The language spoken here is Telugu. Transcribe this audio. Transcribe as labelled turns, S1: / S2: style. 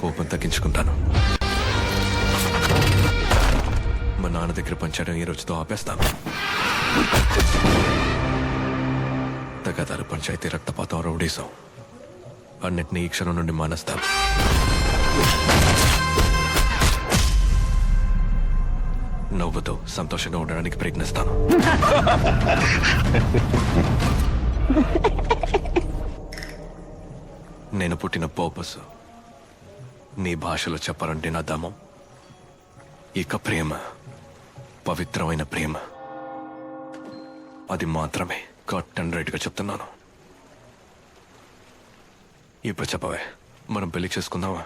S1: కోపం తగ్గించుకుంటాను. మా నాన్న దగ్గర పంచడం ఈ రోజుతో ఆపేస్తాను. తగాదాలు, పంచాయతీ, రక్తపాతం, రౌడీసం అన్నిటినీ ఈ క్షణం నుండి మానేస్తాను. నవ్వుతో సంతోషంగా ఉండడానికి ప్రయత్నిస్తాను. నేను పుట్టిన పర్పస్ నీ భాషలో చెప్పాలంటే నా దమం ఇక ప్రేమ, పవిత్రమైన ప్రేమ. అది మాత్రమే కట్ అండ్ రైట్ గా చెప్తున్నాను. ఇప్పుడు చెప్పవే, మనం పెళ్లి చేసుకుందామా?